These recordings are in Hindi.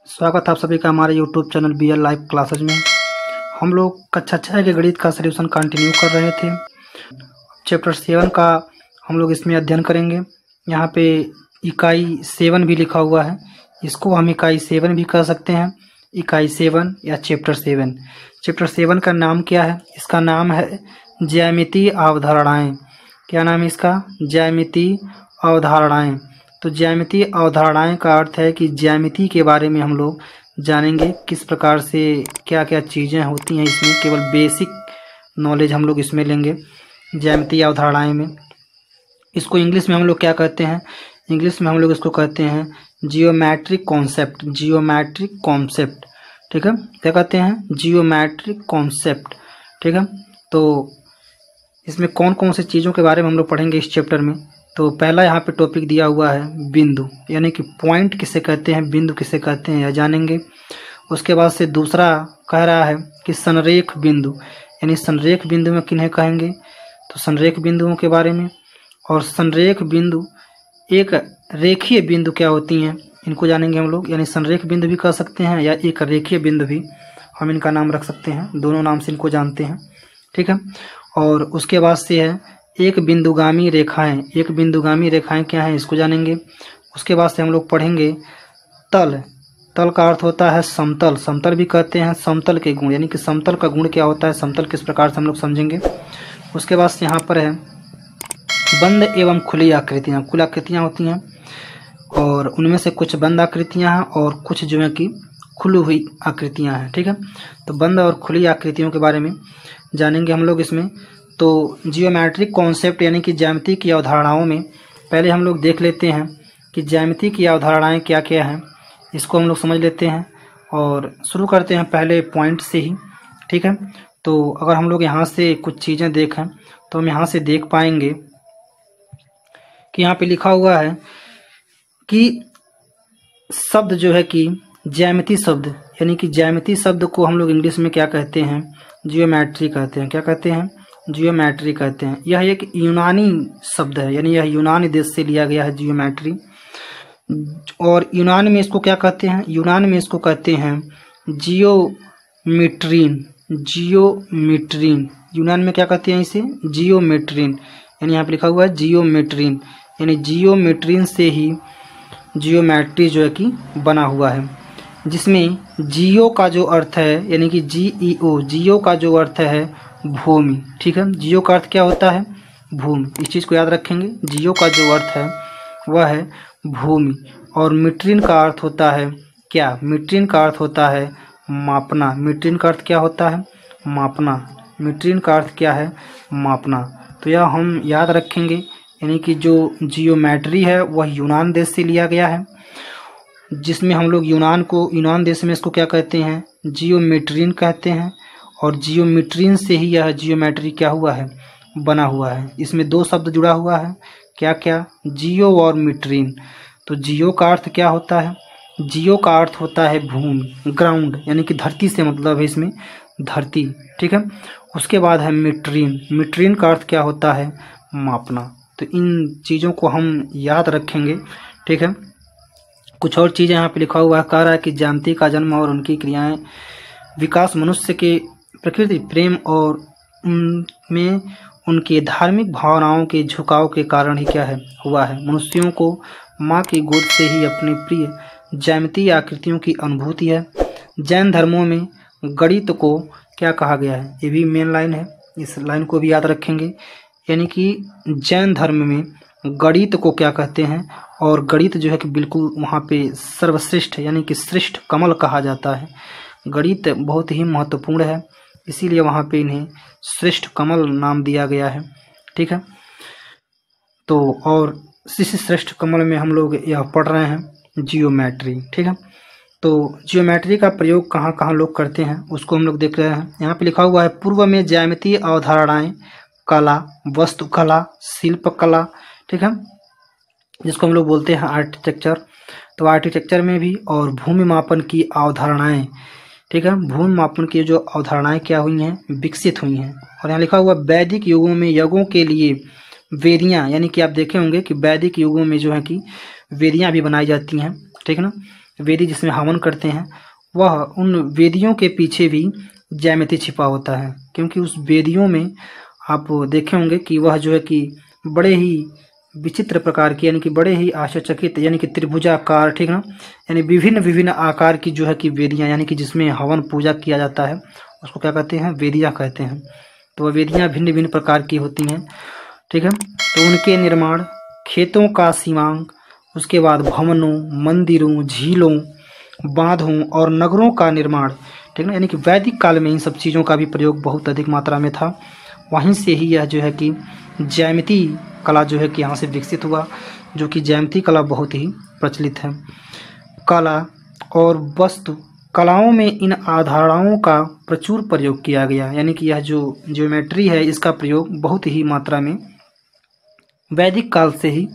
स्वागत है आप सभी का हमारे YouTube channel BL live classes में। हम लोग कक्षा 6 के गणित का सॉल्यूशन कंटिन्यू कर रहे थे। चैप्टर 7 का हम लोग इसमें अध्ययन करेंगे। यहाँ पे इकाई 7 भी लिखा हुआ है, इसको हम इकाई 7 भी कह सकते हैं। इकाई 7 या चैप्टर 7। चैप्टर 7 का नाम क्या है? इसका नाम है ज्यामितीय अवधारणाएँ। क्या नाम है इसका? ज्यामितीय अवधारणाएँ। तो ज्यामितीय अवधारणाएँ का अर्थ है कि ज्यामिति के बारे में हम लोग जानेंगे, किस प्रकार से क्या क्या चीज़ें होती हैं इसमें। केवल बेसिक नॉलेज हम लोग इसमें लेंगे ज्यामितीय अवधारणाएँ में। इसको इंग्लिश में हम लोग क्या कहते हैं? इंग्लिश में हम लोग इसको कहते हैं जियोमेट्रिक कॉन्सेप्ट। जियोमेट्रिक कॉन्सेप्ट, ठीक है। क्या कहते हैं? जियोमेट्रिक कॉन्सेप्ट, ठीक है। तो इसमें कौन कौन सी चीज़ों के बारे में हम लोग पढ़ेंगे इस चैप्टर में। तो पहला यहाँ पे टॉपिक दिया हुआ है बिंदु, यानी कि पॉइंट किसे कहते हैं, बिंदु किसे कहते हैं, यह जानेंगे। उसके बाद से दूसरा कह रहा है कि संरेख बिंदु, यानी संरेख बिंदु में किन्हें कहेंगे, तो संरेख बिंदुओं के बारे में। और संरेख बिंदु एक रेखीय बिंदु क्या होती हैं, इनको जानेंगे हम लोग। यानी संरेख बिंदु भी कह सकते हैं या एक रेखीय बिंदु भी हम इनका नाम रख सकते हैं, दोनों नाम से इनको जानते हैं, ठीक है। और उसके बाद से है एक बिंदुगामी रेखाएं। एक बिंदुगामी रेखाएं क्या हैं, इसको जानेंगे। उसके बाद से हम लोग पढ़ेंगे तल। तल का अर्थ होता है समतल, समतल भी कहते हैं समतल के गुण, यानी कि समतल का गुण क्या होता है, समतल किस प्रकार से हम लोग समझेंगे। उसके बाद से यहाँ पर है बंद एवं खुली आकृतियाँ। कुल आकृतियाँ होती हैं और उनमें से कुछ बंद आकृतियाँ हैं और कुछ जो है कि खुली हुई आकृतियाँ हैं, ठीक है। तो बंद और खुली आकृतियों के बारे में जानेंगे हम लोग इसमें। तो जियोमेट्रिक कॉन्सेप्ट यानी कि ज्यामिति की अवधारणाओं में पहले हम लोग देख लेते हैं कि ज्यामिति की अवधारणाएं क्या क्या हैं, इसको हम लोग समझ लेते हैं और शुरू करते हैं पहले पॉइंट से ही, ठीक है। तो अगर हम लोग यहाँ से कुछ चीज़ें देखें तो हम यहाँ से देख पाएंगे कि यहाँ पे लिखा हुआ है कि शब्द जो है कि ज्यामिति शब्द, यानी कि ज्यामिति शब्द को हम लोग इंग्लिश में क्या कहते हैं, जियोमेट्री कहते हैं। क्या कहते हैं? जियोमेट्री कहते हैं। यह एक यूनानी शब्द है, यानी यह यूनानी देश से लिया गया है जियोमेट्री। और यूनान में इसको क्या कहते हैं? यूनान में इसको कहते हैं जियोमेट्रीन। जियोमेट्रीन यूनान में क्या कहते हैं इसे? जियोमेट्रीन, यानी यहाँ पे लिखा हुआ है जियोमेट्रीन, यानी जियोमेट्रीन से ही जियोमेट्री जो है कि बना हुआ है, जिसमें जियो का जो अर्थ है, यानी कि GEO, जियो का जो अर्थ है भूमि, ठीक है। जियो का अर्थ क्या होता है? भूमि। इस चीज़ को याद रखेंगे, जियो का जो अर्थ है वह है भूमि। और मीट्रिन का अर्थ होता है क्या? मीट्रिन का अर्थ होता है मापना। मीट्रिन का अर्थ क्या होता है? मापना। मीट्रिन का अर्थ क्या है? मापना। तो यह हम याद रखेंगे, यानी कि जो जियोमेट्री है वह यूनान देश से लिया गया है, जिसमें हम लोग यूनान देश में इसको क्या कहते हैं? जियोमेट्रीन कहते हैं। और जियोमेट्रीन से ही यह जियोमेट्री क्या हुआ है? बना हुआ है। इसमें दो शब्द जुड़ा हुआ है, क्या क्या? जियो और मीट्रीन। तो जियो का अर्थ क्या होता है? जियो का अर्थ होता है भूमि, ग्राउंड, यानी कि धरती से मतलब है इसमें धरती, ठीक है। उसके बाद है मीट्रीन। मीट्रीन का अर्थ क्या होता है? मापना। तो इन चीज़ों को हम याद रखेंगे, ठीक है। कुछ और चीज़ें यहाँ पे लिखा हुआ है, कह रहा है कि ज्यामिति का जन्म और उनकी क्रियाएं विकास मनुष्य के प्रकृति प्रेम और उनमें उनके धार्मिक भावनाओं के झुकाव के कारण ही क्या है हुआ है। मनुष्यों को माँ की गोद से ही अपने प्रिय ज्यामितीय आकृतियों की अनुभूति है। जैन धर्मों में गणित को क्या कहा गया है? ये भी मेन लाइन है, इस लाइन को भी याद रखेंगे। यानी कि जैन धर्म में गणित को क्या कहते हैं, और गणित जो है कि बिल्कुल वहाँ पे सर्वश्रेष्ठ, यानी कि श्रेष्ठ कमल कहा जाता है। गणित बहुत ही महत्वपूर्ण है, इसीलिए वहाँ पे इन्हें श्रेष्ठ कमल नाम दिया गया है, ठीक है। तो और इसी श्रेष्ठ कमल में हम लोग यह पढ़ रहे हैं जियोमेट्री, ठीक है। तो जियोमेट्री का प्रयोग कहाँ कहाँ लोग करते हैं उसको हम लोग देख रहे हैं। यहाँ पे लिखा हुआ है पूर्व में ज्यामितीय अवधारणाएं कला, वस्तुकला, शिल्पकला, ठीक है, जिसको हम लोग बोलते हैं आर्किटेक्चर। तो आर्किटेक्चर में भी और भूमि मापन की अवधारणाएं, ठीक है, भूमि मापन की जो अवधारणाएं क्या हुई हैं, विकसित हुई हैं। और यहाँ लिखा हुआ वैदिक युगों में यज्ञों के लिए वेदियाँ, यानी कि आप देखे होंगे कि वैदिक युगों में जो है कि वेदियाँ भी बनाई जाती हैं, ठीक है ना। वेदी जिसमें हवन करते हैं, वह उन वेदियों के पीछे भी ज्यामिति छिपा होता है, क्योंकि उस वेदियों में आप देखे होंगे कि वह जो है कि बड़े ही विचित्र प्रकार की, यानी कि बड़े ही आश्चर्यचकित, यानी कि त्रिभुजाकार, ठीक ना, यानी विभिन्न विभिन्न आकार की जो है कि वेदियाँ, यानी कि जिसमें हवन पूजा किया जाता है, उसको क्या कहते हैं, वेदियाँ कहते हैं। तो वह वेदियाँ भिन्न भिन्न प्रकार की होती हैं, ठीक है। तो उनके निर्माण, खेतों का सीमांक, उसके बाद भवनों, मंदिरों, झीलों, बांधों और नगरों का निर्माण, ठीक ना, यानी कि वैदिक काल में इन सब चीज़ों का भी प्रयोग बहुत अधिक मात्रा में था। वहीं से ही यह जो है कि ज्यामिति कला जो है कि यहाँ से विकसित हुआ, जो कि ज्यामिति कला बहुत ही प्रचलित है। कला और वस्तु कलाओं में इन अवधारणाओं का प्रचुर प्रयोग किया गया, यानी कि यह जो ज्योमेट्री है इसका प्रयोग बहुत ही मात्रा में वैदिक काल से ही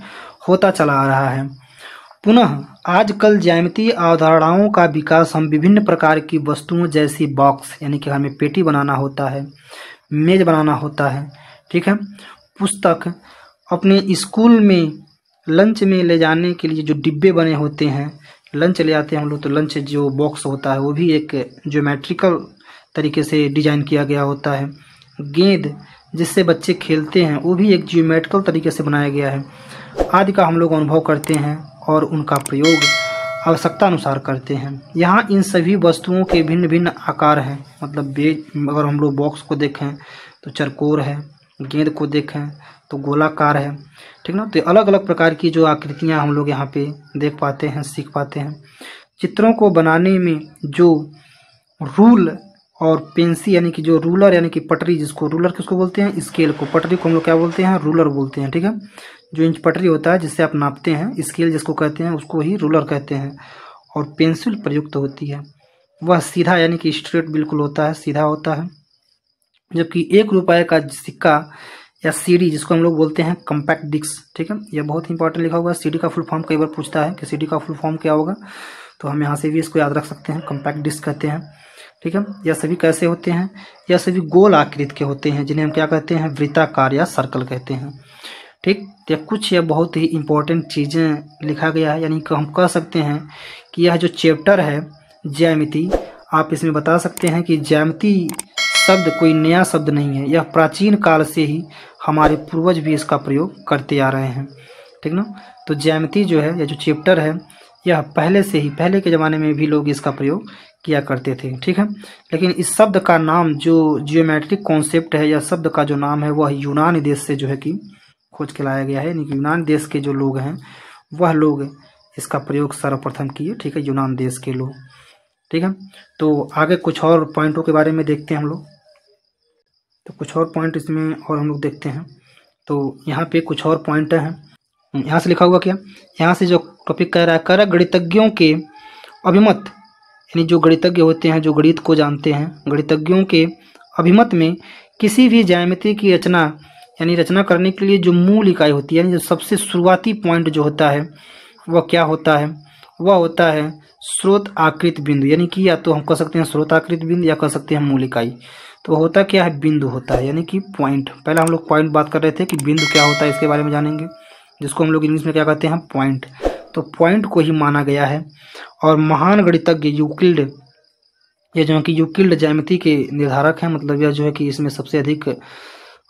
होता चला आ रहा है। पुनः आजकल ज्यामितीय अवधारणाओं का विकास हम विभिन्न प्रकार की वस्तुओं जैसी बॉक्स, यानी कि हमें पेटी बनाना होता है, मेज बनाना होता है, ठीक है, पुस्तक, अपने स्कूल में लंच में ले जाने के लिए जो डिब्बे बने होते हैं, लंच ले आते हैं हम लोग, तो लंच जो बॉक्स होता है वो भी एक ज्योमेट्रिकल तरीके से डिजाइन किया गया होता है। गेंद जिससे बच्चे खेलते हैं वो भी एक ज्योमेट्रिकल तरीके से बनाया गया है, आदि का हम लोग अनुभव करते हैं और उनका प्रयोग आवश्यकता अनुसार करते हैं। यहाँ इन सभी वस्तुओं के भिन्न भिन्न आकार हैं, मतलब अगर हम लोग बॉक्स को देखें तो चरकोर है, गेंद को देखें तो गोलाकार है, ठीक ना। तो अलग अलग प्रकार की जो आकृतियाँ हम लोग यहाँ पे देख पाते हैं, सीख पाते हैं। चित्रों को बनाने में जो रूल और पेंसिल, यानी कि जो रूलर, यानी कि पटरी, जिसको रूलर किसको बोलते हैं, स्केल को, पटरी को हम लोग क्या बोलते हैं, रूलर बोलते हैं, ठीक है। जो इंच पटरी होता है जिससे आप नापते हैं, स्केल जिसको कहते हैं उसको ही रूलर कहते हैं। और पेंसिल प्रयुक्त होती है, वह सीधा, यानी कि स्ट्रेट बिल्कुल होता है, सीधा होता है। जबकि 1 रुपये का सिक्का या सीडी, जिसको हम लोग बोलते हैं कॉम्पैक्ट डिस्क, ठीक है, यह बहुत इंपॉर्टेंट लिखा हुआ है। सीडी का फुल फॉर्म कई बार पूछता है कि सीडी का फुल फॉर्म क्या होगा, तो हम यहाँ से भी इसको याद रख सकते हैं, कॉम्पैक्ट डिस्क कहते हैं, ठीक है। यह सभी कैसे होते हैं, यह सभी गोल आकृति के होते हैं, जिन्हें हम क्या कहते हैं, वृत्ताकार या सर्कल कहते हैं, ठीक। तो कुछ यह बहुत ही इंपॉर्टेंट चीज़ें लिखा गया है, यानी कि हम कह सकते हैं कि यह जो चैप्टर है ज्यामिति, आप इसमें बता सकते हैं कि ज्यामिति शब्द कोई नया शब्द नहीं है, यह प्राचीन काल से ही हमारे पूर्वज भी इसका प्रयोग करते आ रहे हैं, ठीक ना। तो ज्यामिति जो है, यह जो चैप्टर है, यह पहले से ही, पहले के ज़माने में भी लोग इसका प्रयोग किया करते थे, ठीक है। लेकिन इस शब्द का नाम, जो जियोमेट्रिक कॉन्सेप्ट है, यह शब्द का जो नाम है वह यूनान देश से जो है कि खोज के लाया गया है, यानी कि यूनान देश के जो लोग हैं वह लोग इसका प्रयोग सर्वप्रथम किए, ठीक है, यूनान देश के लोग, ठीक है। तो आगे कुछ और पॉइंटों के बारे में देखते हैं हम लोग, तो कुछ और पॉइंट इसमें और हम लोग देखते हैं। तो यहाँ पे कुछ और पॉइंट हैं, यहाँ से लिखा हुआ क्या, यहाँ से जो टॉपिक कह रहा है, गणितज्ञों के अभिमत, यानी जो गणितज्ञ होते हैं, जो गणित को जानते हैं, गणितज्ञों के अभिमत में किसी भी ज्यामिति की रचना, यानी रचना करने के लिए जो मूल इकाई होती है, यानी जो सबसे शुरुआती पॉइंट जो होता है वह क्या होता है, वह होता है स्रोत आकृत बिंदु, यानी कि या तो हम कह सकते हैं स्रोत आकृत बिंदु या कह सकते हैं मूल इकाई। तो होता क्या है, बिंदु होता है, यानी कि पॉइंट। पहले हम लोग पॉइंट बात कर रहे थे कि बिंदु क्या होता है, इसके बारे में जानेंगे, जिसको हम लोग इंग्लिश में क्या कहते हैं, पॉइंट। तो पॉइंट को ही माना गया है। और महान गणितज्ञ यूक्लिड, ये जो कि यूक्लिड ज्यामिति के निर्धारक हैं, मतलब यह जो है कि इसमें सबसे अधिक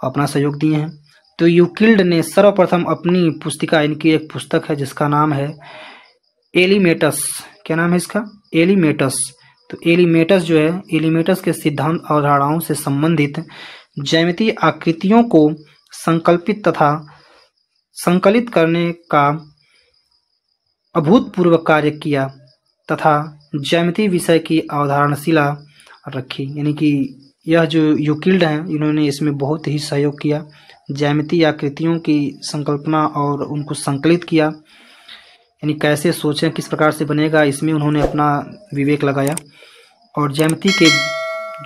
अपना सहयोग दिए हैं। तो यूक्लिड ने सर्वप्रथम अपनी पुस्तिका, इनकी एक पुस्तक है जिसका नाम है एलिमेटस, क्या नाम है इसका, एलिमेटस। तो एलिमेटस जो है, एलिमेटस के सिद्धांत अवधारणाओं से संबंधित ज्यामितीय आकृतियों को संकल्पित तथा संकलित करने का अभूतपूर्व कार्य किया तथा ज्यामिति विषय की अवधारणशिला रखी, यानी कि यह जो यूक्लिड हैं इन्होंने इसमें बहुत ही सहयोग किया, ज्यामितीय आकृतियों की संकल्पना और उनको संकलित किया, यानी कैसे सोचें, किस प्रकार से बनेगा, इसमें उन्होंने अपना विवेक लगाया और ज्यामिति के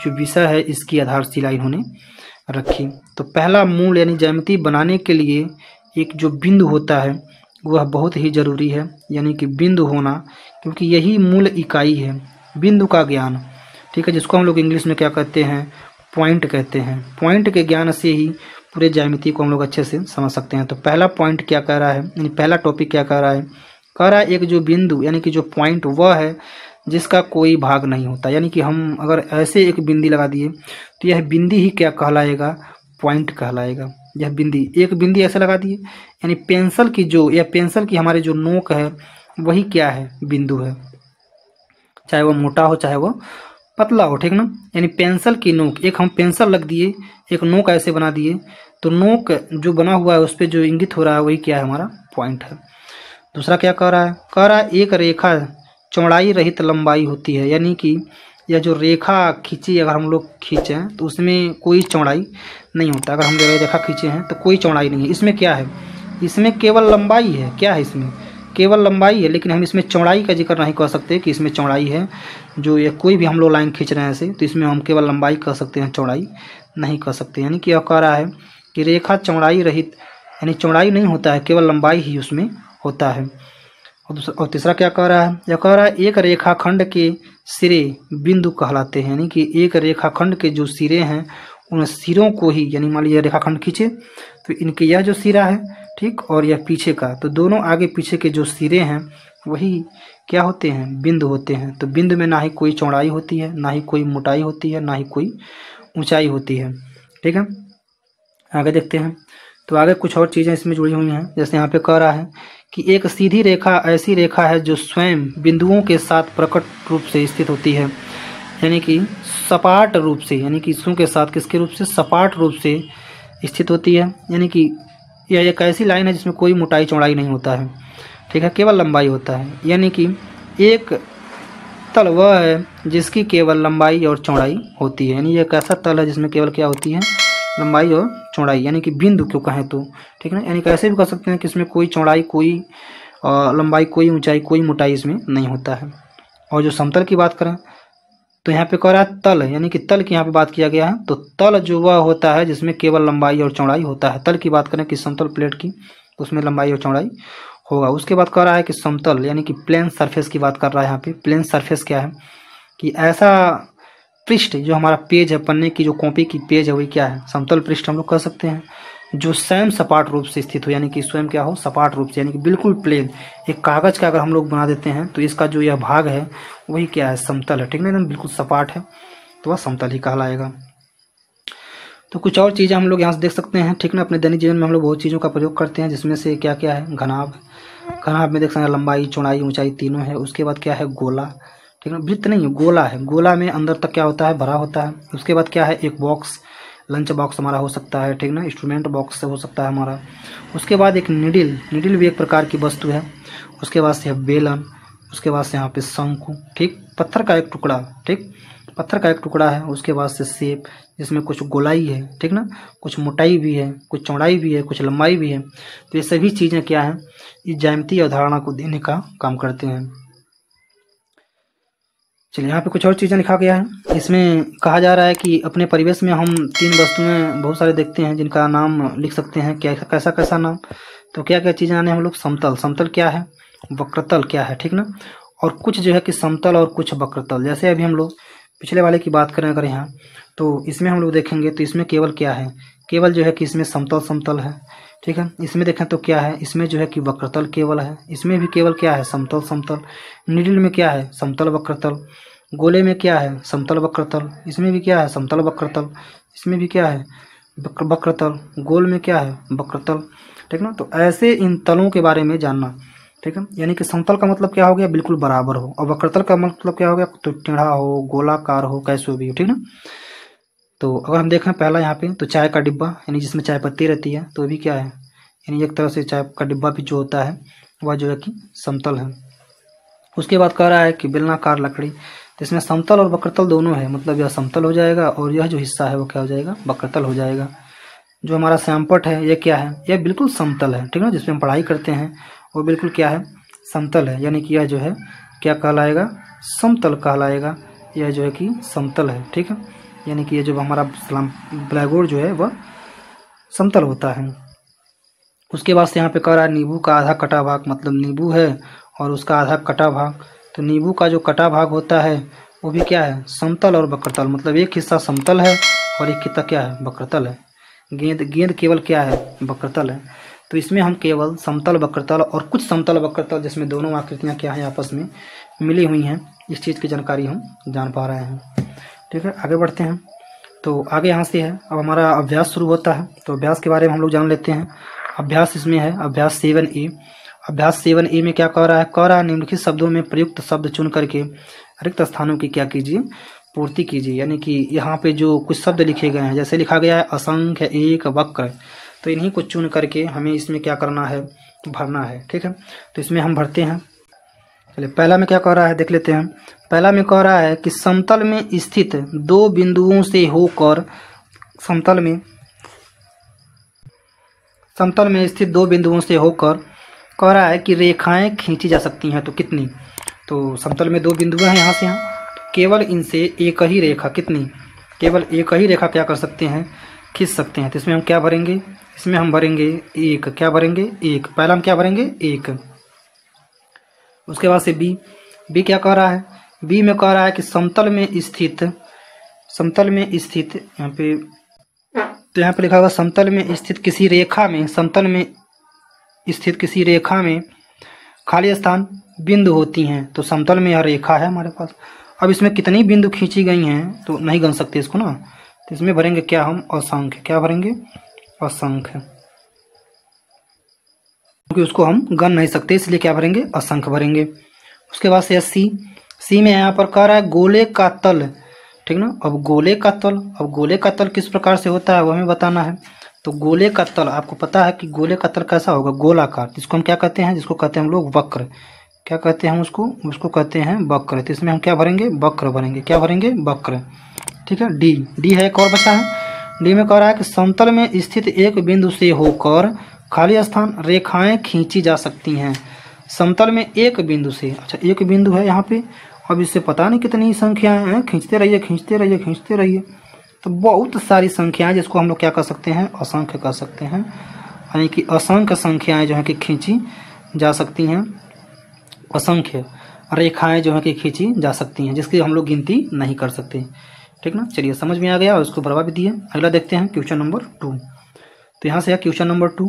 जो विषय है इसकी आधारशिला इन्होंने रखी। तो पहला मूल, यानी ज्यामिति बनाने के लिए एक जो बिंदु होता है वह बहुत ही ज़रूरी है, यानी कि बिंदु होना, क्योंकि यही मूल इकाई है, बिंदु का ज्ञान, ठीक है, जिसको हम लोग इंग्लिश में क्या कहते हैं, पॉइंट कहते हैं। पॉइंट के ज्ञान से ही पूरे ज्यामिति को हम लोग अच्छे से समझ सकते हैं। तो पहला पॉइंट क्या कह रहा है, यानी पहला टॉपिक क्या कह रहा है कह रहा है एक जो बिंदु यानी कि जो पॉइंट वह है जिसका कोई भाग नहीं होता, यानी कि हम अगर ऐसे एक बिंदी लगा दिए तो यह बिंदी ही क्या कहलाएगा, पॉइंट कहलाएगा। यह बिंदी, एक बिंदी ऐसे लगा दिए यानी पेंसिल की जो, या पेंसिल की हमारे जो नोक है वही क्या है, बिंदु है, चाहे वो मोटा हो चाहे वो पतला हो, ठीक ना। यानी पेंसिल की नोक, एक हम पेंसिल रख दिए, एक नोक ऐसे बना दिए, तो नोक जो बना हुआ है उस पर जो इंगित हो रहा है वही क्या है, हमारा पॉइंट है। दूसरा क्या कह रहा है, कह रहा है एक रेखा चौड़ाई रहित लंबाई होती है, यानी कि यह जो रेखा खींची अगर हम लोग खींचें तो उसमें कोई चौड़ाई नहीं होता। अगर हम रेखा खींचे हैं तो कोई चौड़ाई नहीं है। इसमें क्या है, इसमें केवल लंबाई है, क्या है इसमें, केवल लंबाई है, लेकिन हम इसमें चौड़ाई का जिक्र नहीं कर सकते कि इसमें चौड़ाई है। जो ये कोई भी हम लोग लाइन खींच रहे हैं ऐसे, तो इसमें हम केवल लंबाई कह सकते हैं, चौड़ाई नहीं कह सकते। यानी कि यह कह रहा है कि रेखा चौड़ाई रहित, यानी चौड़ाई नहीं होता है, केवल लंबाई ही उसमें होता है। और तीसरा क्या कह रहा है, यह कह रहा है एक रेखाखंड के सिरे बिंदु कहलाते हैं, यानी कि एक रेखाखंड के जो सिरे हैं उन सिरों को ही, यानी मान लीजिए रेखाखंड खींचे तो इनके यह जो सिरा है, ठीक, और यह पीछे का, तो दोनों आगे पीछे के जो सिरे हैं वही क्या होते हैं, बिंदु होते हैं। तो बिंदु में ना ही कोई चौड़ाई होती है, ना ही कोई मोटाई होती है, ना ही कोई ऊंचाई होती है, ठीक है। आगे देखते हैं, तो आगे कुछ और चीज़ें इसमें जुड़ी हुई हैं। जैसे यहाँ पे कह रहा है कि एक सीधी रेखा ऐसी रेखा है जो स्वयं बिंदुओं के साथ प्रकट रूप से स्थित होती है, यानी कि सपाट रूप से, यानी कि इसों के साथ किसके रूप से, सपाट रूप से स्थित होती है। यानी कि यह एक ऐसी लाइन है जिसमें कोई मोटाई चौड़ाई नहीं होता है, ठीक है, केवल लंबाई होता है। यानी कि एक तल वह है जिसकी केवल लंबाई और चौड़ाई होती है, यानी एक ऐसा तल है जिसमें केवल क्या होती है, लंबाई और चौड़ाई, यानी कि बिंदु क्यों कहें तो, ठीक है ना। यानी कैसे भी कह सकते हैं कि इसमें कोई चौड़ाई, कोई लंबाई, कोई ऊंचाई, कोई मोटाई इसमें नहीं होता है। और जो समतल की बात करें तो यहाँ पे कह रहा है तल, यानी कि तल की यहाँ पे बात किया गया है, तो तल जो वह होता है जिसमें केवल लंबाई और चौड़ाई होता है। तल की बात करें कि समतल प्लेट की, उसमें लंबाई और चौड़ाई होगा। उसके बाद कह रहा है कि समतल, यानी कि प्लेन सरफेस की बात कर रहा है यहाँ पे। प्लेन सरफेस क्या है कि ऐसा पृष्ठ जो हमारा पेज है, पन्ने की जो कॉपी की पेज है वही क्या है, समतल पृष्ठ हम लोग कह सकते हैं, जो स्वयं सपाट रूप से स्थित हो, यानी कि स्वयं क्या हो, सपाट रूप से, यानी कि बिल्कुल प्लेन। एक कागज का अगर हम लोग बना देते हैं तो इसका जो यह भाग है वही क्या है, समतल है, ठीक ना, एकदम बिल्कुल सपाट है, तो वह समतल ही कहलाएगा। तो कुछ और चीज़ें हम लोग यहाँ से देख सकते हैं, ठीक ना। अपने दैनिक जीवन में हम लोग बहुत चीज़ों का प्रयोग करते हैं, जिसमें से क्या क्या है, घनाभ, घनाभ में देख सकते हैं लंबाई, चौड़ाई, ऊंचाई तीनों है। उसके बाद क्या है, गोला, ठीक है, वृत्त नहीं है, गोला है, गोला में अंदर तक क्या होता है, भरा होता है। उसके बाद क्या है, एक बॉक्स, लंच बॉक्स हमारा हो सकता है, ठीक ना, इंस्ट्रूमेंट बॉक्स से हो सकता है हमारा। उसके बाद एक निडिल, निडिल भी एक प्रकार की वस्तु है। उसके बाद से बेलन, उसके बाद से यहाँ पे शंकु, ठीक, पत्थर का एक टुकड़ा, ठीक, पत्थर का एक टुकड़ा है। उसके बाद से सेप, जिसमें कुछ गोलाई है, ठीक ना, कुछ मोटाई भी है, कुछ चौड़ाई भी है, कुछ लंबाई भी है। तो ये सभी चीज़ें क्या है, इस ज्यामितीय अवधारणा को देने का काम करते हैं। चलिए, यहाँ पे कुछ और चीज़ें लिखा गया है। इसमें कहा जा रहा है कि अपने परिवेश में हम तीन वस्तुएं बहुत सारे देखते हैं जिनका नाम लिख सकते हैं, क्या कैसा कैसा नाम, तो क्या क्या चीज़ें आने हम लोग, समतल, समतल क्या है, वक्रतल क्या है, ठीक ना, और कुछ जो है कि समतल और कुछ वक्रतल। जैसे अभी हम लोग पिछले वाले की बात करें अगर यहाँ, तो इसमें हम लोग देखेंगे तो इसमें केवल क्या है, केवल जो है कि इसमें समतल समतल है, ठीक है। इसमें देखें तो क्या है, इसमें जो है कि वक्रतल केवल है, इसमें भी केवल क्या है, समतल समतल। निडिल में क्या है, समतल वक्रतल। गोले में क्या है, समतल वक्रतल। इसमें भी क्या है, समतल वक्रतल। इसमें भी क्या है, वक्रतल। गोल में क्या है, वक्रतल, ठीक ना। तो ऐसे इन तलों के बारे में जानना, ठीक है। यानी कि समतल का मतलब क्या हो गया, बिल्कुल बराबर हो, और वक्रतल का मतलब क्या हो गया, तो टेढ़ा हो, गोलाकार हो, कैसे भी हो, ठीक ना। तो अगर हम देखें पहला यहाँ पे, तो चाय का डिब्बा, यानी जिसमें चाय पत्ती रहती है, तो भी क्या है, यानी एक तरह से चाय का डिब्बा भी जो होता है वह जो है कि समतल है। उसके बाद कह रहा है कि बेलनाकार लकड़ी, तो इसमें समतल और वक्रतल दोनों है, मतलब यह समतल हो जाएगा और यह जो हिस्सा है वो क्या हो जाएगा, वक्रतल हो जाएगा। जो हमारा श्यामपट्ट है ये क्या है, यह बिल्कुल समतल है, ठीक है, जिसमें हम पढ़ाई करते हैं वो बिल्कुल क्या है, समतल है, यानी कि यह जो है क्या कहलाएगा, समतल कहलाएगा। यह जो है कि समतल है, ठीक है, यानी कि ये जो हमारा ब्लैक बोर्ड जो है वह समतल होता है। उसके बाद से यहाँ पे कह रहा है नींबू का आधा कटा भाग, मतलब नींबू है और उसका आधा कटा भाग, तो नींबू का जो कटा भाग होता है वो भी क्या है, समतल और वक्रतल, मतलब एक हिस्सा समतल है और एक हिस्सा क्या है, वक्रतल है। गेंद, गेंद केवल क्या है, वक्रतल है। तो इसमें हम केवल समतल वक्रतल और कुछ समतल वक्रतल जिसमें दोनों आकृतियाँ क्या हैं आपस में मिली हुई हैं, इस चीज़ की जानकारी हम जान पा रहे हैं। ठीक है, आगे बढ़ते हैं। तो आगे यहाँ से है, अब हमारा अभ्यास शुरू होता है। तो अभ्यास के बारे में हम लोग जान लेते हैं। अभ्यास इसमें है अभ्यास 7A। अभ्यास 7A में क्या कह रहा है निम्नलिखित शब्दों में प्रयुक्त शब्द चुन करके रिक्त स्थानों की क्या कीजिए, पूर्ति कीजिए। यानी कि यहाँ पे जो कुछ शब्द लिखे गए हैं, जैसे लिखा गया है असंख्य, एक, वक्र, तो इन्हीं को चुन करके हमें इसमें क्या करना है, भरना है। ठीक है, तो इसमें हम भरते हैं। चलिए, पहला में क्या कह रहा है देख लेते हैं। पहला में कह रहा है कि समतल में स्थित दो बिंदुओं से होकर समतल में स्थित दो बिंदुओं से होकर कह रहा है कि रेखाएं खींची जा सकती हैं। तो कितनी? तो समतल में दो बिंदु हैं यहाँ से, तो केवल इनसे एक ही रेखा, कितनी, केवल एक ही रेखा क्या कर सकते हैं, खींच सकते हैं। तो इसमें हम क्या भरेंगे, इसमें हम भरेंगे एक। क्या भरेंगे? एक। पहला हम क्या भरेंगे? एक। उसके बाद से बी क्या कह रहा है? बी में कह रहा है कि समतल में स्थित यहाँ पे, तो यहाँ पे लिखा होगा समतल में स्थित किसी रेखा में, समतल में स्थित किसी रेखा में खाली स्थान बिंदु होती हैं। तो समतल में यह रेखा है हमारे पास। अब इसमें कितनी बिंदु खींची गई हैं तो नहीं गन सकते इसको ना, तो इसमें भरेंगे क्या हम, असंख्य। क्या भरेंगे? असंख्य, क्योंकि उसको हम गन नहीं सकते, इसलिए क्या भरेंगे, असंख्य भरेंगे। उसके बाद से सी में यहाँ पर कह रहा है गोले का तल। ठीक ना, अब गोले का तल किस प्रकार से होता है वो हमें बताना है। तो गोले का तल, आपको पता है कि गोले का तल कैसा होगा, गोलाकार, जिसको हम क्या कहते हैं, जिसको कहते हैं हम लोग वक्र। क्या कहते हैं हम उसको कहते हैं वक्र। तो इसमें हम क्या भरेंगे, वक्र भरेंगे। क्या भरेंगे? वक्र। ठीक है, डी है, एक और बचा है। डी में कह रहा है कि समतल में स्थित एक बिंदु से होकर खाली स्थान रेखाएं खींची जा सकती हैं। समतल में एक बिंदु से, अच्छा एक बिंदु है यहाँ पे, अब इससे पता नहीं कितनी संख्याएं हैं, खींचते रहिए। तो बहुत सारी संख्याएं जिसको हम लोग क्या कर सकते हैं, असंख्य कर सकते हैं। यानी कि असंख्य संख्याएं जो है कि खींची जा सकती हैं, असंख्य रेखाएं जो है कि खींची जा सकती हैं, जिसकी हम लोग गिनती नहीं कर सकते। ठीक ना, चलिए समझ में आ गया और उसको भरवा भी दिए। अगला देखते हैं क्वेश्चन नंबर 2। तो यहाँ से है क्वेश्चन नंबर 2।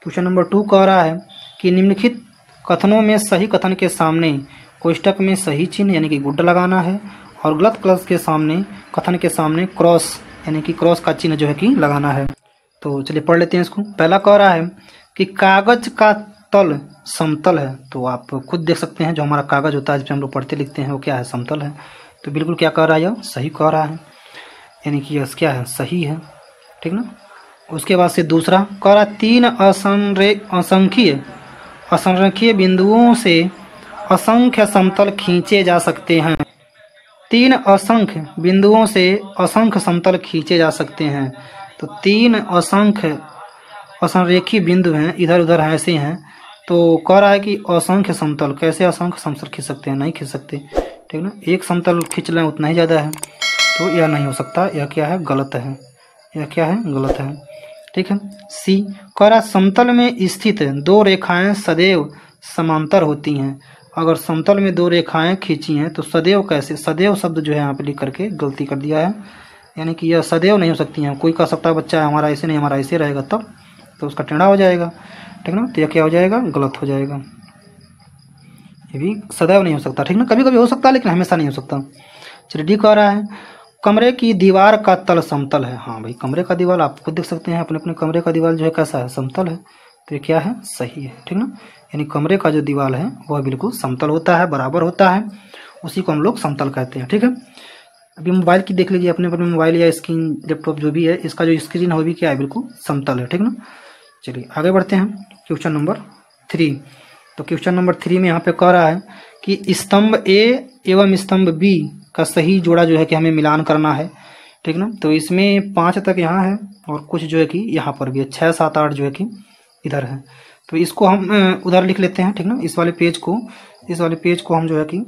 क्वेश्चन नंबर 2 कह रहा है कि निम्नलिखित कथनों में सही कथन के सामने कोष्टक में सही चिन्ह यानी कि गुड लगाना है, और गलत कथन के सामने क्रॉस यानी कि क्रॉस का चिन्ह जो है कि लगाना है। तो चलिए पढ़ लेते हैं इसको। पहला कह रहा है कि कागज का तल समतल है। तो आप खुद देख सकते हैं, जो हमारा कागज होता है जिस पर हम लोग पढ़ते लिखते हैं वो क्या है, समतल है। तो बिल्कुल क्या कह रहा है, यह सही कह रहा है, यानी कि यह क्या है, सही है। ठीक ना। उसके बाद से दूसरा कह रहा है 3 असंख्य बिंदुओं से असंख्य समतल खींचे जा सकते हैं। 3 असंख्य बिंदुओं से असंख्य समतल खींचे जा सकते हैं। तो 3 असंख्य असंरेखीय बिंदु हैं, इधर उधर हैं, ऐसे हैं। तो कह रहा है कि असंख्य समतल, कैसे असंख्य समतल खींच सकते हैं, नहीं खींच सकते। ठीक ना, एक समतल खींच लें उतना ही ज़्यादा है, तो यह नहीं हो सकता, यह क्या है, गलत है, यह क्या है, गलत है। ठीक है। सी कह रहा समतल में स्थित 2 रेखाएं सदैव समांतर होती हैं। अगर समतल में 2 रेखाएं खींची हैं तो सदैव कैसे, सदैव शब्द जो है यहाँ पे लिख करके गलती कर दिया है, यानी कि यह सदैव नहीं हो सकती हैं। कोई कह सकता है बच्चा है हमारा ऐसे नहीं, हमारा ऐसे रहेगा, तब तो उसका टेढ़ा हो जाएगा। ठीक ना, तो यह क्या हो जाएगा, गलत हो जाएगा। ये भी सदैव नहीं हो सकता। ठीक ना, कभी कभी हो सकता है लेकिन हमेशा नहीं हो सकता। चलिए डी कह रहा है कमरे की दीवार का तल समतल है। हाँ भाई, कमरे का दीवार आप खुद देख सकते हैं, अपने अपने कमरे का दीवार जो है कैसा है, समतल है। तो ये क्या है, सही है। ठीक ना, यानी कमरे का जो दीवार है वह बिल्कुल समतल होता है, बराबर होता है, उसी को हम लोग समतल कहते हैं। ठीक है। अभी मोबाइल की देख लीजिए, अपने अपने मोबाइल या स्क्रीन लैपटॉप जो भी है, इसका जो स्क्रीन है वो भी क्या है, बिल्कुल समतल है। ठीक ना। चलिए आगे बढ़ते हैं क्वेश्चन नंबर 3। तो क्वेश्चन नंबर 3 में यहाँ पे कह रहा है कि स्तंभ ए एवं स्तंभ बी का सही जोड़ा जो है कि हमें मिलान करना है। ठीक ना, तो इसमें 5 तक यहाँ है और कुछ जो है कि यहाँ पर भी है, 6, 7, 8 जो है कि इधर है। तो इसको हम उधर लिख लेते हैं। ठीक ना, इस वाले पेज को हम जो है कि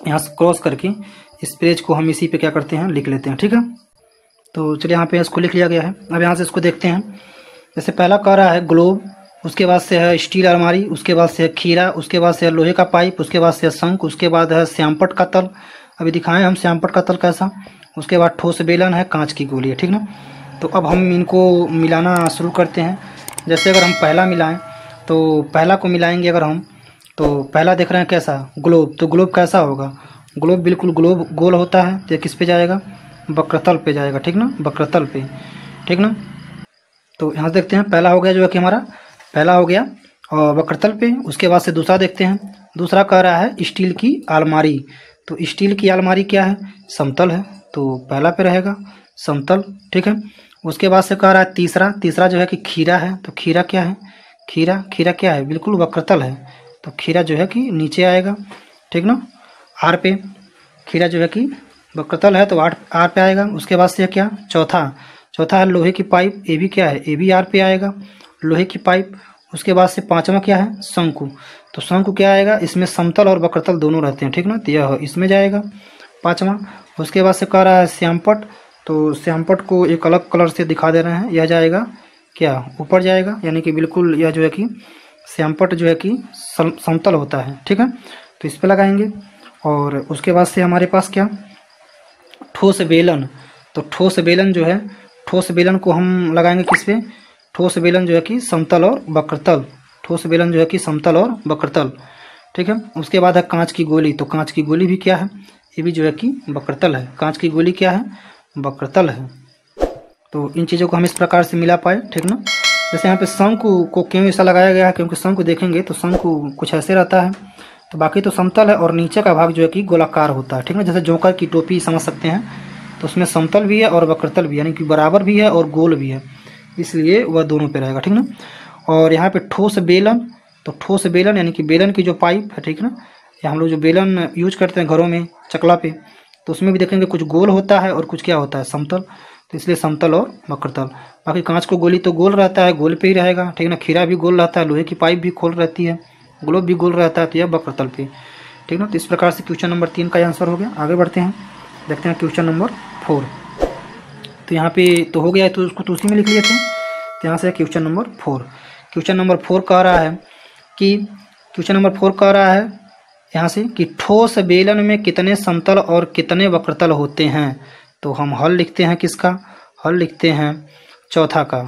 यहाँ से क्रॉस करके इस पेज को हम इसी पे क्या करते हैं, लिख लेते हैं। ठीक है। तो चलिए यहाँ पे इसको लिख लिया गया है। अब यहाँ से इसको देखते हैं। जैसे पहला कह रहा है ग्लोब, उसके बाद से है स्टील अलमारी, उसके बाद से है खीरा, उसके बाद से है लोहे का पाइप, उसके बाद से है शंख, उसके बाद है श्यामपट्ट का तल। अभी दिखाएं हम श्यामपट्ट का तल कैसा। उसके बाद ठोस बेलन है, कांच की गोली है। ठीक ना। तो अब हम इनको मिलाना शुरू करते हैं। जैसे अगर हम पहला मिलाएं तो पहला को मिलाएंगे अगर हम, तो पहला देख रहे हैं कैसा ग्लोब, तो ग्लोब कैसा होगा, ग्लोब बिल्कुल ग्लोब गोल होता है, तो किस पे जाएगा, वक्रतल पे जाएगा, ठीक ना, वक्रतल पे, ठीक ना। तो यहाँ देखते हैं पहला हो गया जो है कि हमारा पहला हो गया और वक्रतल पे। उसके बाद से दूसरा देखते हैं, दूसरा कह रहा है स्टील की अलमारी, तो स्टील की अलमारी क्या है, समतल है, तो पहला पे रहेगा समतल, ठीक है। उसके बाद से कह रहा है तीसरा, तीसरा जो है कि खीरा है, तो खीरा क्या है, खीरा, खीरा क्या है, बिल्कुल वक्रतल है, तो खीरा जो है कि नीचे आएगा, ठीक ना, आर पे, खीरा जो है कि वक्रतल है तो आर पे आएगा। उसके बाद से क्या चौथा, चौथा है लोहे की पाइप, ये भी क्या है, ये भी आर पे आएगा, लोहे की पाइप। उसके बाद से पांचवा क्या है शंकु, तो शंकु क्या आएगा, इसमें समतल और वक्रतल दोनों रहते हैं, ठीक ना, तो यह इसमें जाएगा पांचवा। उसके बाद से कह रहा है श्यामपट, तो श्यामपट को एक अलग कलर से दिखा दे रहे हैं, यह जाएगा क्या ऊपर जाएगा, यानी कि बिल्कुल यह जो है कि श्यामपट जो है कि समतल होता है, ठीक है, तो इस पे लगाएंगे। और उसके बाद से हमारे पास क्या ठोस बेलन, तो ठोस बेलन जो है, ठोस बेलन को हम लगाएंगे किस पे, ठोस बेलन जो है कि समतल और वक्रतल, ठोस बेलन जो है कि समतल और वक्रतल, ठीक है। उसके बाद है कांच की गोली, तो कांच की गोली भी क्या है, ये भी जो है कि वक्रतल है, कांच की गोली क्या है, वक्रतल है। तो इन चीज़ों को हम इस प्रकार से मिला पाए, ठीक ना। जैसे यहाँ पे शंकु को क्यों ऐसा लगाया गया है, क्योंकि शंकु देखेंगे तो शंकु कुछ ऐसे रहता है, तो बाकी तो समतल है और नीचे का भाग जो है कि गोलाकार होता है, ठीक ना, जैसे जोकर की टोपी समझ सकते हैं, तो उसमें समतल भी है और वक्रतल भी है, यानी कि बराबर भी है और गोल भी है, इसलिए वह दोनों पे रहेगा, ठीक ना। और यहाँ पे ठोस बेलन, तो ठोस बेलन यानी कि बेलन की जो पाइप है, ठीक ना, या हम लोग जो बेलन यूज करते हैं घरों में चकला पे, तो उसमें भी देखेंगे कुछ गोल होता है और कुछ क्या होता है समतल, तो इसलिए समतल और वक्रतल। बाकी कांच को गोली तो गोल रहता है, गोल पे ही रहेगा, ठीक ना, खीरा भी गोल रहता है, लोहे की पाइप भी गोल रहती है, ग्लोब भी गोल रहता है, तो यह वक्रतल पे, ठीक ना। तो इस प्रकार से क्वेश्चन नंबर 3 का आंसर हो गया। आगे बढ़ते हैं, देखते हैं क्वेश्चन नंबर 4। तो यहाँ पे तो हो गया है, तो उसको तो उसी में लिख लिए थे, तो यहाँ से क्वेश्चन नंबर 4। क्वेश्चन नंबर 4 कह रहा है कि क्वेश्चन नंबर 4 कह रहा है यहाँ से कि ठोस बेलन में कितने समतल और कितने वक्रतल होते हैं। तो हम हल लिखते हैं, किसका हल लिखते हैं, चौथा का।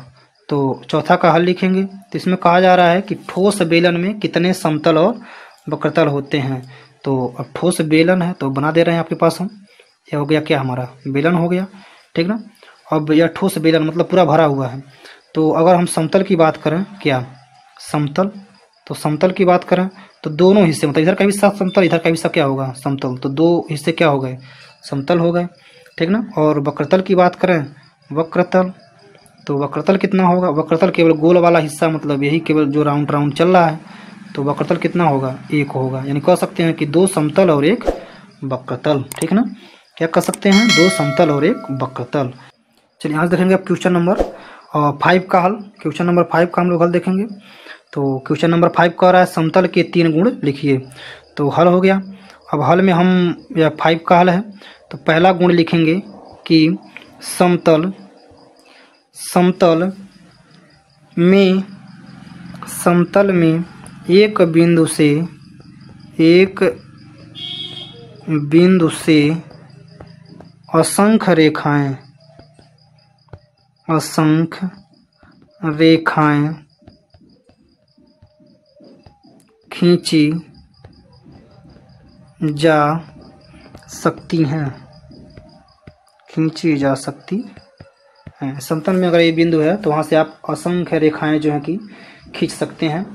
तो चौथा का हल लिखेंगे, तो इसमें कहा जा रहा है कि ठोस बेलन में कितने समतल और वक्रतल होते हैं। तो अब ठोस बेलन है तो बना दे रहे हैं आपके पास हम, यह हो गया क्या हमारा बेलन हो गया, ठीक ना। अब यह ठोस बेलन मतलब पूरा भरा हुआ है। तो अगर हम समतल की बात करें, क्या समतल, तो समतल की बात करें तो दोनों हिस्से, मतलब इधर का भी सब समतल, इधर का भी सब क्या होगा समतल, तो दो हिस्से क्या हो गए समतल हो गए, ठीक ना। और वक्रतल की बात करें, वक्रतल, तो वक्रतल कितना होगा, वक्रतल केवल गोल वाला हिस्सा, मतलब यही केवल जो राउंड राउंड चल रहा है, तो वक्रतल कितना होगा, एक होगा, यानी कह सकते हैं कि दो समतल और एक वक्रतल, ठीक ना। क्या कह सकते हैं, दो समतल और एक वक्रतल। चलिए यहाँ से देखेंगे अब क्वेश्चन नंबर 5 का हल। क्वेश्चन नंबर 5 का हम लोग हल देखेंगे। तो क्वेश्चन नंबर 5 कह रहा है समतल के 3 गुण लिखिए। तो हल हो गया। अब हल में हम, यह 5 का हल है, तो पहला गुण लिखेंगे कि समतल, समतल में, समतल में एक बिंदु से असंख्य रेखाएं, असंख्य रेखाएं खींची जा सकती हैं, खींची जा सकती हैं। समतल में अगर ये बिंदु है तो वहाँ से आप असंख्य रेखाएं जो हैं कि खींच सकते हैं।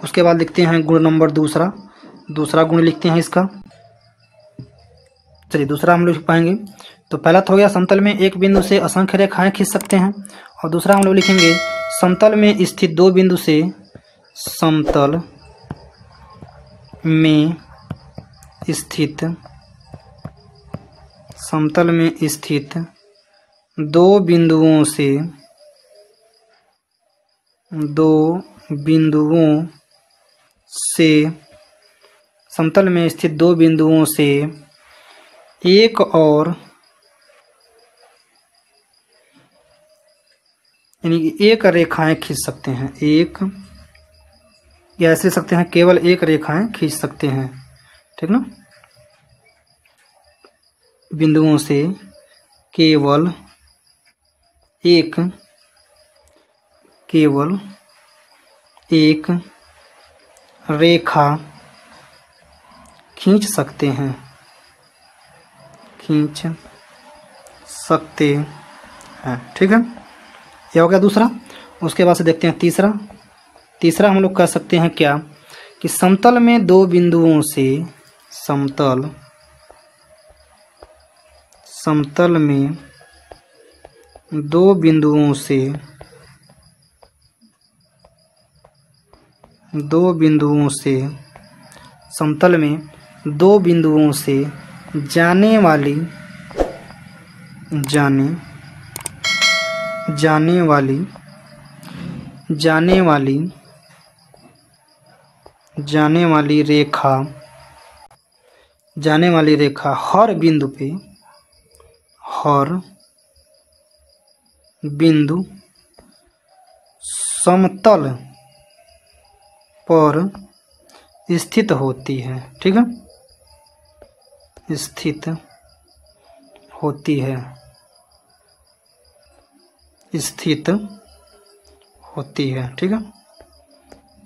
उसके बाद लिखते हैं गुण नंबर दूसरा, दूसरा गुण लिखते हैं इसका। चलिए दूसरा हम लोग लिख पाएंगे। तो पहला तो हो गया समतल में एक बिंदु से असंख्य रेखाएं खींच सकते हैं, और दूसरा हम लोग लिखेंगे समतल में स्थित दो बिंदु से, समतल में स्थित, समतल में स्थित दो बिंदुओं से, दो बिंदुओं से, समतल में स्थित दो बिंदुओं से एक और, यानी कि एक रेखाएं खींच सकते हैं, एक, या ऐसे सकते हैं केवल एक रेखाएं खींच सकते हैं, ठीक ना। बिंदुओं से केवल एक, केवल एक रेखा खींच सकते हैं, खींच सकते हैं। ठीक है, यह हो गया दूसरा। उसके बाद से देखते हैं तीसरा। तीसरा हम लोग कह सकते हैं क्या कि समतल में दो बिंदुओं से, समतल में दो बिंदुओं से, समतल में दो बिंदुओं से जाने वाली रेखा हर बिंदु समतल पर स्थित होती है। ठीक है, स्थित होती है। ठीक है,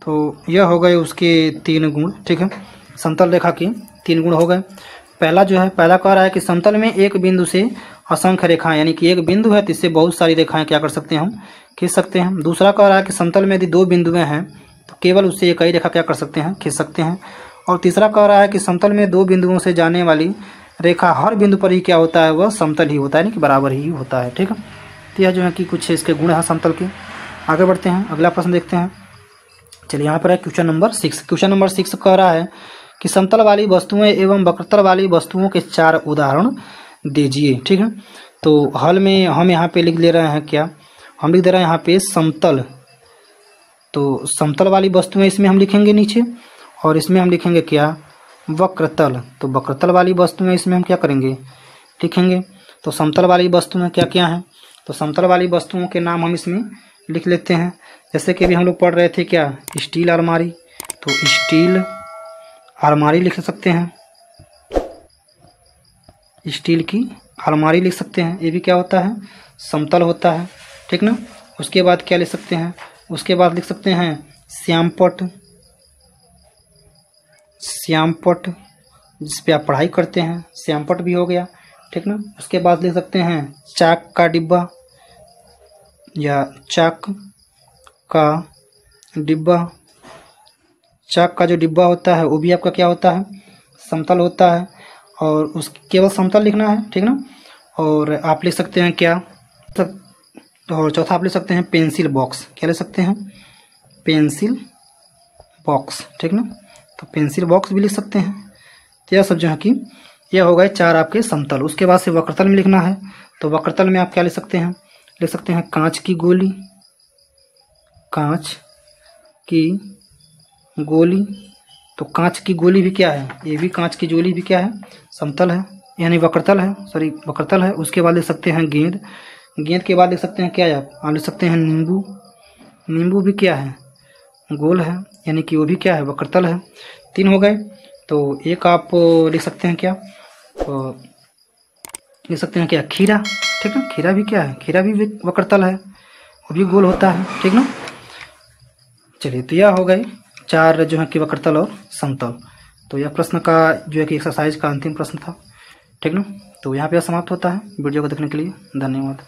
तो यह हो गए उसके 3 गुण। ठीक है, समतल रेखा के 3 गुण हो गए। पहला कह रहा है कि समतल में एक बिंदु से असंख्य रेखाएं, यानी कि एक बिंदु है तो इससे बहुत सारी रेखाएं क्या कर सकते हैं, हम खींच सकते हैं। दूसरा कह रहा है कि समतल में यदि 2 बिंदुएं हैं तो केवल उससे एक ही रेखा क्या कर सकते हैं, खींच सकते हैं। और तीसरा कह रहा है कि समतल में 2 बिंदुओं से जाने वाली रेखा हर बिंदु पर ही क्या होता है, वह समतल ही होता है, यानी कि बराबर ही होता है। ठीक है, तो यह जो है कि कुछ इसके गुण हैं समतल के। आगे बढ़ते हैं, अगला प्रश्न देखते हैं। चलिए, यहाँ पर है क्वेश्चन नंबर 6। क्वेश्चन नंबर 6 कह रहा है कि समतल वाली वस्तुएं एवं वक्रतल वाली वस्तुओं के 4 उदाहरण दीजिए। ठीक है, तो हल में हम यहाँ पे लिख ले रहे हैं क्या, हम लिख दे रहे हैं यहाँ पे समतल। तो समतल वाली वस्तुएं इसमें हम लिखेंगे नीचे, और इसमें हम लिखेंगे क्या, वक्रतल। तो वक्रतल वाली वस्तुएं इसमें हम क्या करेंगे, लिखेंगे। तो समतल वाली वस्तुएं क्या क्या हैं, तो समतल वाली वस्तुओं के नाम हम इसमें लिख लेते हैं। जैसे कि अभी हम लोग पढ़ रहे थे क्या, स्टील अलमारी, तो स्टील अलमारी लिख सकते हैं, स्टील की अलमारी लिख सकते हैं। ये भी क्या होता है, समतल होता है। ठीक ना, उसके बाद क्या लिख सकते हैं, उसके बाद लिख सकते हैं श्यामपट, जिस पे आप पढ़ाई करते हैं, श्यामपट भी हो गया। ठीक ना, उसके बाद लिख सकते हैं चाक का डिब्बा, या चाक का जो डिब्बा होता है वो भी आपका क्या होता है, समतल होता है। और उस केवल समतल लिखना है। ठीक ना, और आप लिख सकते हैं क्या, और चौथा आप लिख सकते हैं पेंसिल बॉक्स। क्या लिख सकते हैं, पेंसिल बॉक्स। ठीक ना, तो पेंसिल बॉक्स भी लिख सकते हैं। तो यह सब जो है कि यह हो गए 4 आपके समतल। उसके बाद से वक्रतल में लिखना है, तो वक्रतल में आप क्या लिख सकते हैं, लिख सकते हैं कांच की गोली, तो कांच की गोली भी क्या है, ये भी कांच की गोली भी क्या है, समतल है, यानी वक्रतल है। उसके बाद लिख सकते हैं गेंद के बाद लिख सकते हैं क्या, आप लिख सकते हैं नींबू भी क्या है, गोल है, यानी कि वो भी क्या है, वक्रतल है। 3 हो गए। तो एक आप लिख सकते हैं क्या, लिख सकते हैं क्या, खीरा। ठीक है, खीरा भी क्या है, खीरा भी वक्रतल है, वो भी गोल होता है। ठीक ना, चलिए, तो यह हो गए 4 जो है कि वक्रतल और समतल। तो यह प्रश्न का जो है कि एक्सरसाइज का अंतिम प्रश्न था। ठीक ना, तो यहाँ पे समाप्त होता है। वीडियो को देखने के लिए धन्यवाद।